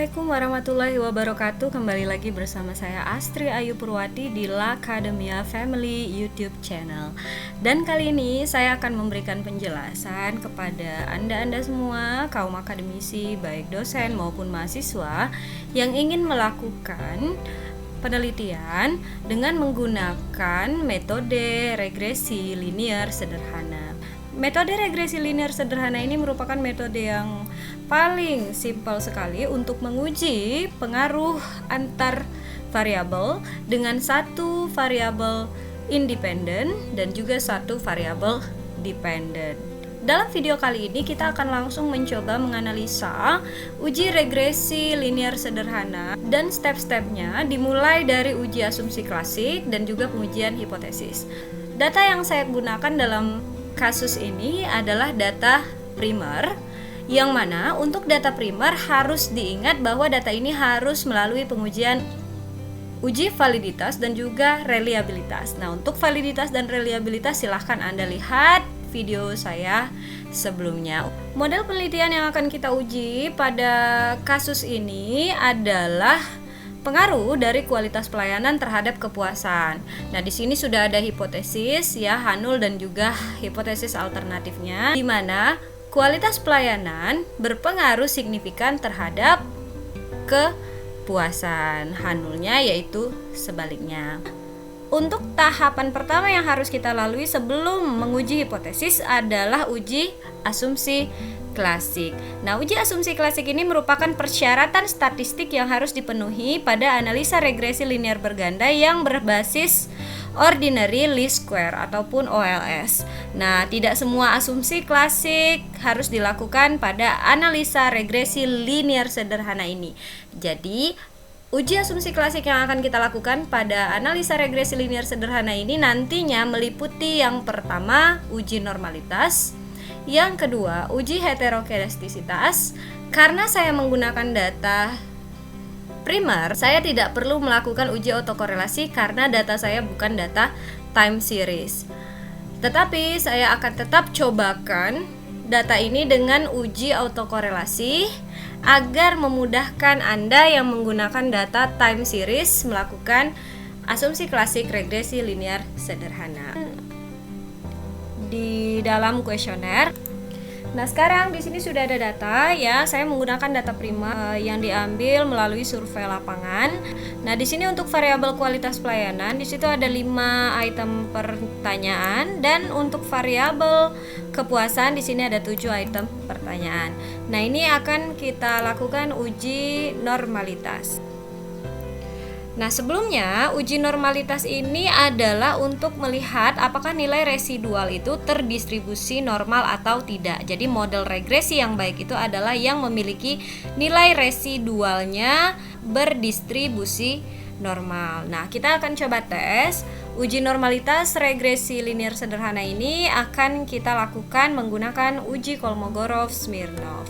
Assalamualaikum warahmatullahi wabarakatuh. Kembali lagi bersama saya Astri Ayu Purwati di Lakademia Family YouTube channel. Dan kali ini saya akan memberikan penjelasan kepada Anda semua, kaum akademisi, baik dosen maupun mahasiswa yang ingin melakukan penelitian dengan menggunakan metode regresi linear sederhana. Metode regresi linear sederhana ini merupakan metode yang paling simpel sekali untuk menguji pengaruh antar variabel dengan satu variabel independen dan juga satu variabel dependen. Dalam video kali ini kita akan langsung mencoba menganalisa uji regresi linear sederhana dan step-stepnya dimulai dari uji asumsi klasik dan juga pengujian hipotesis. Data yang saya gunakan dalam kasus ini adalah data primer, yang mana untuk data primer harus diingat bahwa data ini harus melalui pengujian uji validitas dan juga reliabilitas. Nah, untuk validitas dan reliabilitas silahkan Anda lihat video saya sebelumnya. Model penelitian yang akan kita uji pada kasus ini adalah pengaruh dari kualitas pelayanan terhadap kepuasan. Nah, di sini sudah ada hipotesis ya, Hanul dan juga hipotesis alternatifnya, di mana kualitas pelayanan berpengaruh signifikan terhadap kepuasan. Hanulnya yaitu sebaliknya. Untuk tahapan pertama yang harus kita lalui sebelum menguji hipotesis adalah uji asumsi klasik. Nah, uji asumsi klasik ini merupakan persyaratan statistik yang harus dipenuhi pada analisa regresi linear berganda yang berbasis ordinary least square ataupun OLS. Nah, tidak semua asumsi klasik harus dilakukan pada analisa regresi linear sederhana ini. Jadi, uji asumsi klasik yang akan kita lakukan pada analisa regresi linear sederhana ini nantinya meliputi yang pertama, uji normalitas, yang kedua, uji heterokedastisitas. Karena saya menggunakan data primer, saya tidak perlu melakukan uji autokorelasi karena data saya bukan data time series. Tetapi saya akan tetap cobakan data ini dengan uji autokorelasi agar memudahkan Anda yang menggunakan data time series melakukan asumsi klasik regresi linear sederhana di dalam kuesioner. Nah, sekarang di sini sudah ada data ya. Saya menggunakan data primer yang diambil melalui survei lapangan. Nah, di sini untuk variabel kualitas pelayanan di situ ada 5 item pertanyaan, dan untuk variabel kepuasan di sini ada 7 item pertanyaan. Nah, ini akan kita lakukan uji normalitas. Nah, sebelumnya uji normalitas ini adalah untuk melihat apakah nilai residual itu terdistribusi normal atau tidak. Jadi model regresi yang baik itu adalah yang memiliki nilai residualnya berdistribusi normal. Nah, kita akan coba tes uji normalitas regresi linear sederhana ini akan kita lakukan menggunakan uji Kolmogorov-Smirnov.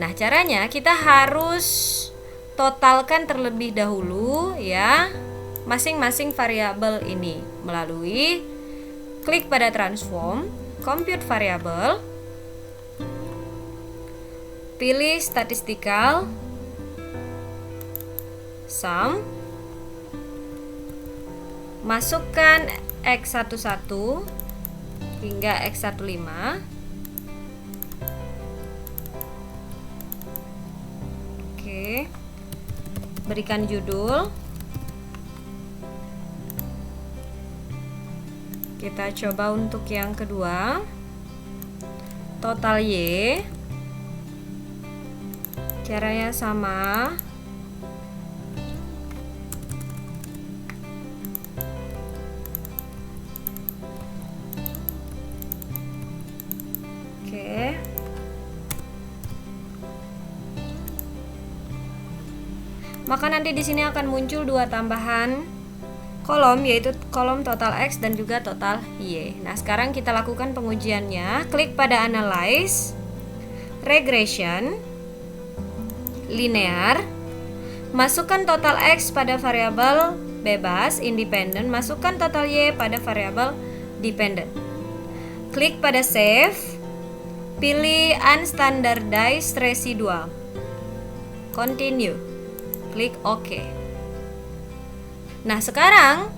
Nah, caranya kita harus totalkan terlebih dahulu ya masing-masing variabel ini melalui klik pada transform, compute variable, pilih statistical sum, masukkan X11 hingga X15. Oke. Berikan judul. Kita coba untuk yang kedua. Total Y. Caranya sama. Oke. Maka nanti di sini akan muncul 2 tambahan kolom, yaitu kolom total X dan juga total Y. Nah, sekarang kita lakukan pengujiannya. Klik pada Analyze, Regression, Linear, masukkan total X pada variabel bebas, independen, masukkan total Y pada variabel dependent. Klik pada Save, pilih Unstandardized Residual, Continue. klik OK. Nah, sekarang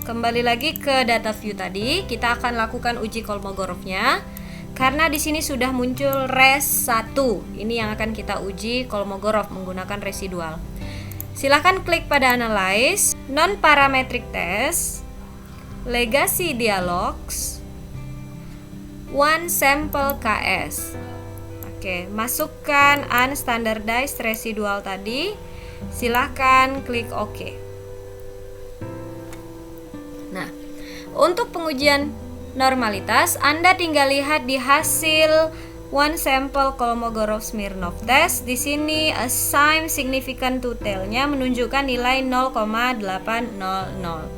kembali lagi ke data view tadi, kita akan lakukan uji Kolmogorovnya. Karena di sini sudah muncul res 1. Ini yang akan kita uji Kolmogorov menggunakan residual. Silahkan klik pada Analyze, Non-Parametric Test, Legacy Dialogs, One Sample KS. Oke, masukkan Unstandardized Residual tadi. Silahkan klik OK. Nah, untuk pengujian normalitas, Anda tinggal lihat di hasil One Sample Kolmogorov-Smirnov Test. Di sini assign significant to tail-nya menunjukkan nilai 0,800.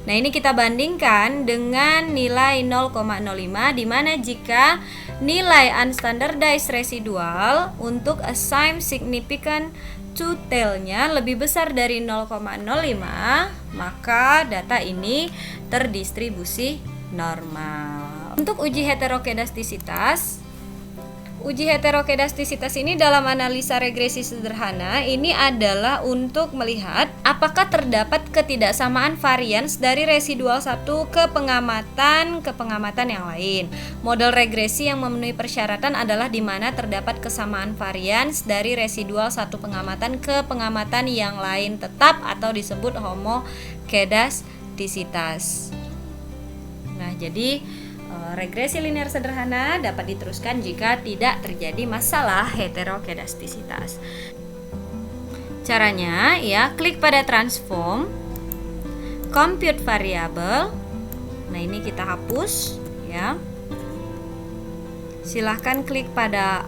Nah, ini kita bandingkan dengan nilai 0,05, di mana jika nilai unstandardized residual untuk assign significant to tail-nya lebih besar dari 0,05, maka data ini terdistribusi normal. Untuk uji heterokedastisitas, ini dalam analisa regresi sederhana ini adalah untuk melihat apakah terdapat ketidaksamaan varians dari residual satu ke pengamatan yang lain. Model regresi yang memenuhi persyaratan adalah di mana terdapat kesamaan varians dari residual satu pengamatan ke pengamatan yang lain tetap atau disebut homokedastisitas. Nah, jadi regresi linear sederhana dapat diteruskan jika tidak terjadi masalah heterokedastisitas. Caranya ya, klik pada transform, compute variable. Nah, ini kita hapus ya. Silahkan klik pada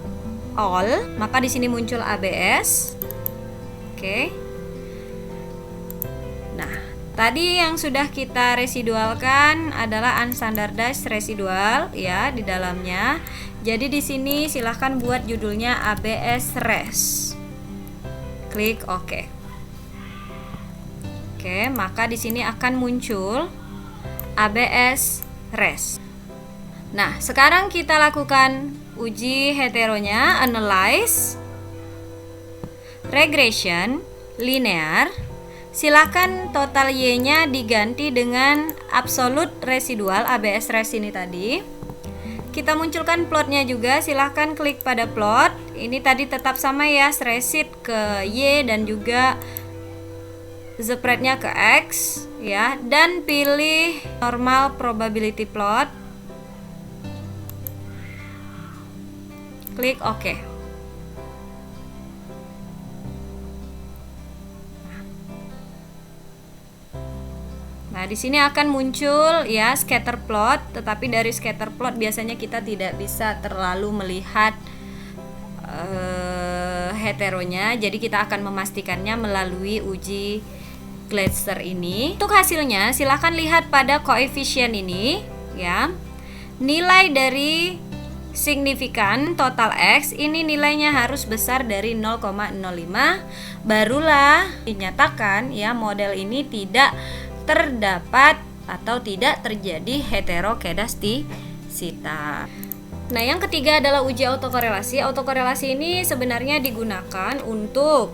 all, maka di sini muncul ABS. Oke. Nah, tadi yang sudah kita residualkan adalah unstandardized residual ya di dalamnya. Jadi di sini silahkan buat judulnya ABS res. Klik OK. Oke, maka di sini akan muncul ABS res. Nah, sekarang kita lakukan uji heteronya, analyze, regression, linear. Silakan total Y-nya diganti dengan absolute residual ABS res ini tadi. Kita munculkan plotnya juga, silahkan klik pada plot. Ini tadi tetap sama ya, stressit ke Y dan juga spreadnya ke X ya, dan pilih normal probability plot. Klik OK. Nah, di sini akan muncul ya scatter plot, tetapi dari scatter plot biasanya kita tidak bisa terlalu melihat heteronya. Jadi kita akan memastikannya melalui uji Gleitzer ini. Untuk hasilnya silahkan lihat pada koefisien ini ya. Nilai dari signifikan total X ini nilainya harus besar dari 0,05, barulah dinyatakan ya model ini tidak terdapat atau tidak terjadi heterokedastisitas. Nah, yang ketiga adalah uji autokorelasi. Autokorelasi ini sebenarnya digunakan untuk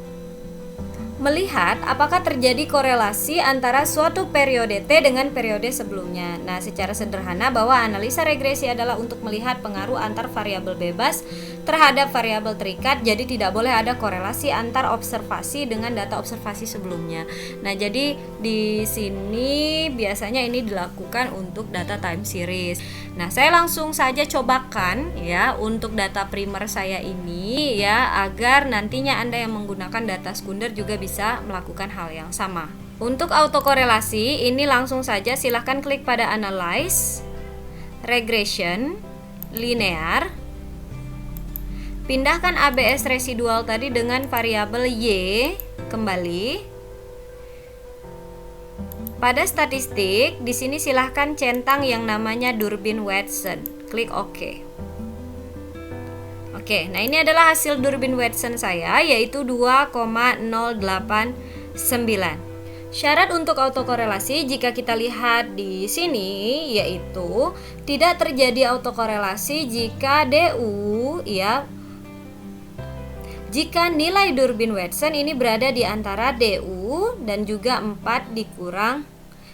melihat apakah terjadi korelasi antara suatu periode T dengan periode sebelumnya. Nah, secara sederhana bahwa analisa regresi adalah untuk melihat pengaruh antar variabel bebas terhadap variabel terikat, jadi tidak boleh ada korelasi antar observasi dengan data observasi sebelumnya. Nah, jadi di sini biasanya ini dilakukan untuk data time series. Nah, saya langsung saja cobakan ya untuk data primer saya ini ya, agar nantinya Anda yang menggunakan data sekunder juga bisa melakukan hal yang sama. Untuk autokorelasi ini langsung saja silahkan klik pada Analyze, Regression, Linear. Pindahkan ABS residual tadi dengan variabel Y kembali. Pada statistik, di sini silahkan centang yang namanya Durbin-Watson. Klik OK. Oke, nah ini adalah hasil Durbin-Watson saya, yaitu 2,089. Syarat untuk autokorelasi jika kita lihat di sini yaitu tidak terjadi autokorelasi jika DU ya. jika nilai Durbin-Watson ini berada di antara DU dan juga 4 dikurang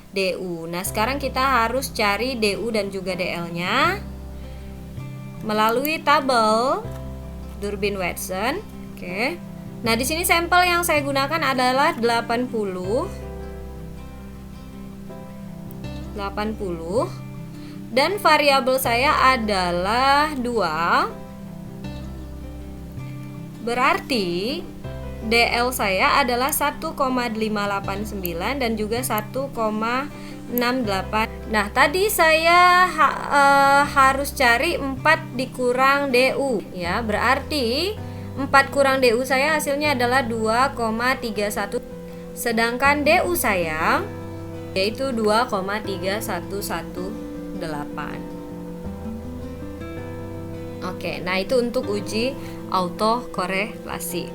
DU. Nah, sekarang kita harus cari DU dan juga DL-nya melalui tabel Durbin-Watson. Oke. Nah, di sini sampel yang saya gunakan adalah 80 dan variabel saya adalah 2. Berarti DL saya adalah 1,589 dan juga 1,68. Nah, tadi saya harus cari 4 dikurang DU ya. Berarti 4 kurang DU saya hasilnya adalah 2,31. Sedangkan DU saya yaitu 2,3118. Oke, nah itu untuk uji autokorelasi.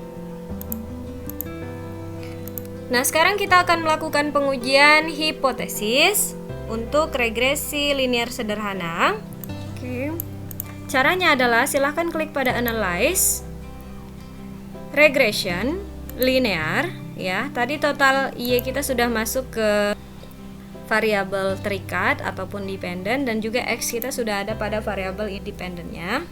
Nah, sekarang kita akan melakukan pengujian hipotesis untuk regresi linear sederhana. Oke. Caranya adalah silahkan klik pada analyze regression linear ya. Tadi total Y kita sudah masuk ke variabel terikat ataupun dependent, dan juga X kita sudah ada pada variabel independennya.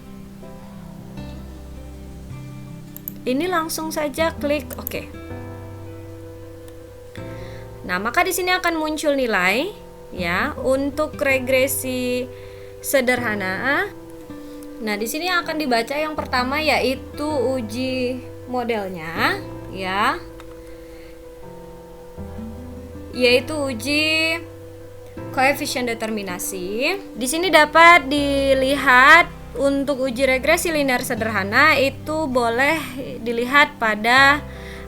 Ini langsung saja klik OK. Nah, maka di sini akan muncul nilai ya untuk regresi sederhana. Nah, di sini akan dibaca yang pertama yaitu uji modelnya ya. Yaitu uji koefisien determinasi. Di sini dapat dilihat untuk uji regresi linear sederhana itu boleh dilihat pada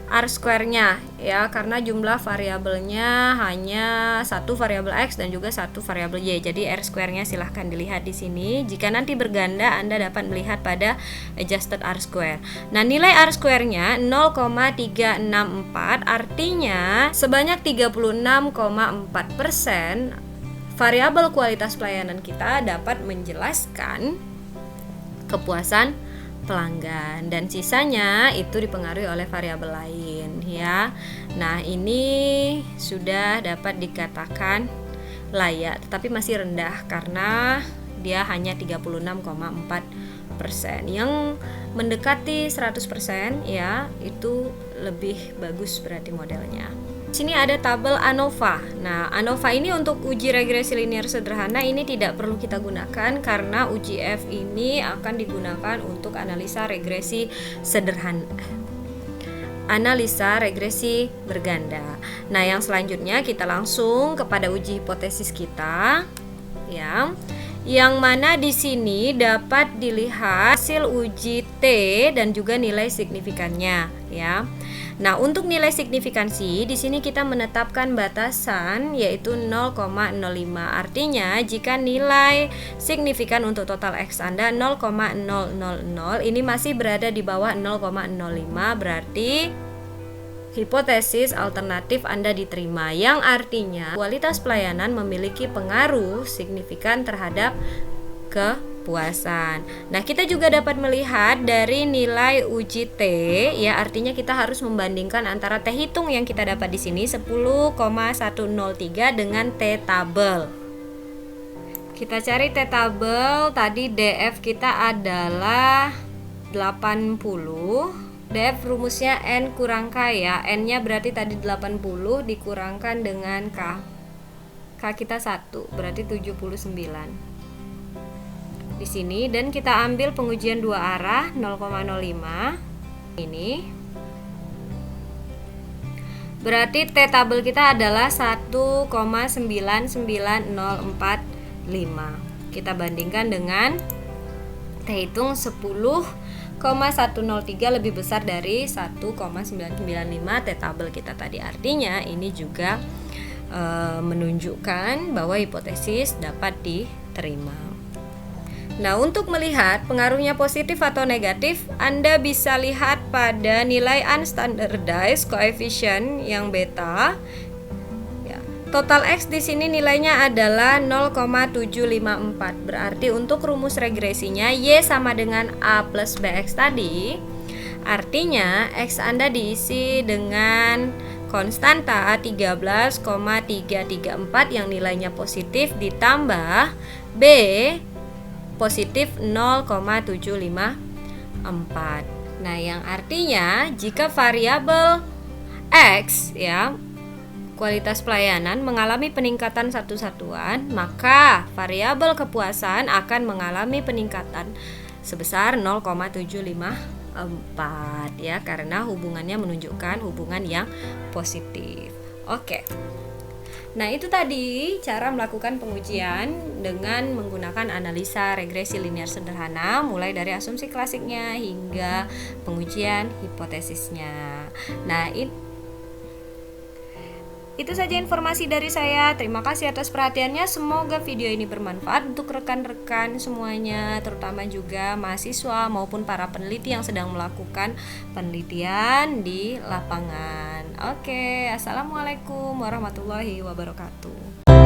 R-square-nya ya, karena jumlah variabelnya hanya satu variabel X dan juga satu variabel Y. Jadi R-square-nya silahkan dilihat di sini. Jika nanti berganda, Anda dapat melihat pada adjusted R-square. Nah, nilai R-square-nya 0,364, artinya sebanyak 36,4% variabel kualitas pelayanan kita dapat menjelaskan kepuasan pelanggan, dan sisanya itu dipengaruhi oleh variabel lain ya. Nah, ini sudah dapat dikatakan layak, tetapi masih rendah karena dia hanya 36,4%. Yang mendekati 100% ya, itu lebih bagus berarti modelnya. Sini ada tabel ANOVA. Nah, ANOVA ini untuk uji regresi linear sederhana ini tidak perlu kita gunakan karena uji F ini akan digunakan untuk analisa regresi sederhana. Analisa regresi berganda. Nah, yang selanjutnya kita langsung kepada uji hipotesis kita ya. Yang mana di sini dapat dilihat hasil uji T dan juga nilai signifikannya ya. Nah, untuk nilai signifikansi di sini kita menetapkan batasan yaitu 0,05. Artinya jika nilai signifikan untuk total X Anda 0,000 ini masih berada di bawah 0,05, berarti hipotesis alternatif Anda diterima, yang artinya kualitas pelayanan memiliki pengaruh signifikan terhadap kepuasan. Nah, kita juga dapat melihat dari nilai uji T ya, artinya kita harus membandingkan antara T hitung yang kita dapat di sini 10,103 dengan T tabel. Kita cari T tabel, tadi DF kita adalah 80. DF rumusnya N kurang K ya. N-nya berarti tadi 80 dikurangkan dengan K. K kita 1, berarti 79. Di sini, dan kita ambil pengujian dua arah 0,05 ini, berarti T tabel kita adalah 1,99045. Kita bandingkan dengan T hitung 10,103 lebih besar dari 1,995 T tabel kita tadi. Artinya ini juga menunjukkan bahwa hipotesis dapat diterima. Nah, untuk melihat pengaruhnya positif atau negatif, Anda bisa lihat pada nilai unstandardized coefficient yang beta. Ya, total X di sini nilainya adalah 0,754. Berarti untuk rumus regresinya Y sama dengan A plus BX tadi, Artinya X Anda diisi dengan konstanta 13,334 yang nilainya positif ditambah B positif 0,754. Nah, yang artinya jika variabel X ya, kualitas pelayanan mengalami peningkatan satu satuan, maka variabel kepuasan akan mengalami peningkatan sebesar 0,754 ya, karena hubungannya menunjukkan hubungan yang positif. Oke. Nah, itu tadi cara melakukan pengujian dengan menggunakan analisa regresi linear sederhana, mulai dari asumsi klasiknya hingga pengujian hipotesisnya. Nah, itu saja informasi dari saya. Terima kasih atas perhatiannya. Semoga video ini bermanfaat untuk rekan-rekan semuanya, terutama juga mahasiswa maupun para peneliti yang sedang melakukan penelitian di lapangan. Oke, assalamualaikum warahmatullahi wabarakatuh.